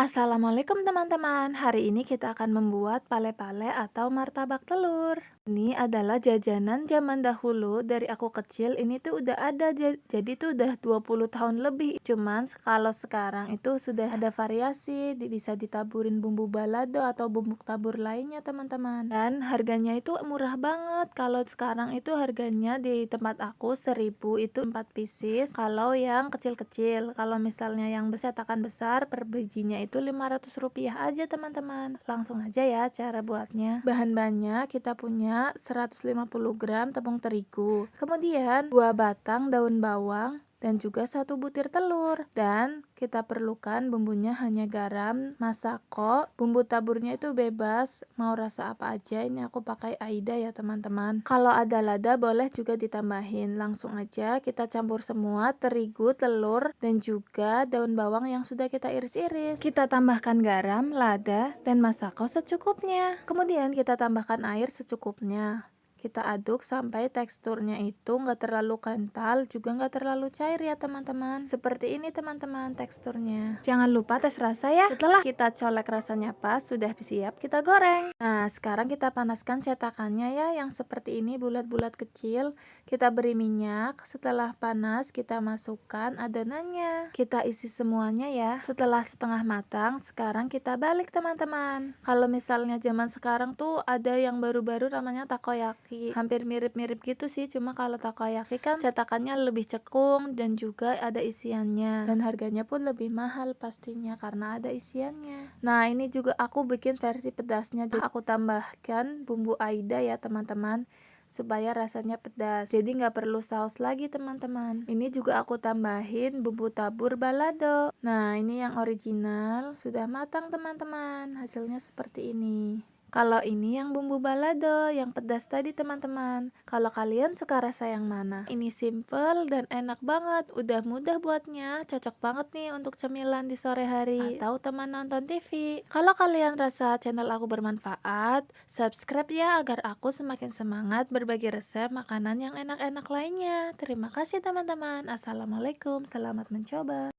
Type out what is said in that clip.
Assalamualaikum teman-teman. Hari ini kita akan membuat pale-pale atau martabak telur. Ini adalah jajanan zaman dahulu dari aku kecil. Ini tuh udah ada jadi tuh udah 20 tahun lebih. Cuman kalau sekarang itu sudah ada variasi, bisa ditaburin bumbu balado atau bumbu tabur lainnya teman-teman. Dan harganya itu murah banget. Kalau sekarang itu harganya di tempat aku 1000 itu 4 pieces. Kalau yang kecil-kecil, kalau misalnya yang cetakan besar per bijinya itu Rp500 aja teman-teman. Langsung aja ya cara buatnya. Bahan-bahannya kita punya 150 gram tepung terigu, kemudian 2 batang daun bawang, dan juga 1 butir telur. Dan kita perlukan bumbunya hanya garam, masako, bumbu taburnya itu bebas, mau rasa apa aja. Ini aku pakai Aida ya teman-teman. Kalau ada lada boleh juga ditambahin. Langsung aja kita campur semua terigu, telur, dan juga daun bawang yang sudah kita iris-iris. Kita tambahkan garam, lada, dan masako secukupnya. Kemudian kita tambahkan air secukupnya. Kita aduk sampai teksturnya itu nggak terlalu kental, juga nggak terlalu cair ya teman-teman. Seperti ini teman-teman teksturnya. Jangan lupa tes rasa ya. Setelah kita colek rasanya pas, sudah siap kita goreng. Nah, sekarang kita panaskan cetakannya ya, yang seperti ini bulat-bulat kecil. Kita beri minyak, setelah panas kita masukkan adonannya. Kita isi semuanya ya. Setelah setengah matang, sekarang kita balik teman-teman. Kalau misalnya zaman sekarang tuh ada yang baru-baru namanya takoyaki. Hampir mirip-mirip gitu sih, cuma kalau takoyaki kan cetakannya lebih cekung dan juga ada isiannya. Dan harganya pun lebih mahal pastinya karena ada isiannya. Nah, ini juga aku bikin versi pedasnya. Jadi aku tambahkan bumbu Aida ya teman-teman, supaya rasanya pedas. Jadi nggak perlu saus lagi teman-teman. Ini juga aku tambahin bumbu tabur balado. Nah, ini yang original sudah matang teman-teman. Hasilnya seperti ini. Kalau ini yang bumbu balado, yang pedas tadi teman-teman. Kalau kalian suka rasa yang mana? Ini simple dan enak banget. Udah mudah buatnya, cocok banget nih untuk cemilan di sore hari atau teman nonton TV. Kalau kalian rasa channel aku bermanfaat, subscribe ya agar aku semakin semangat berbagi resep makanan yang enak-enak lainnya. Terima kasih teman-teman. Assalamualaikum, selamat mencoba.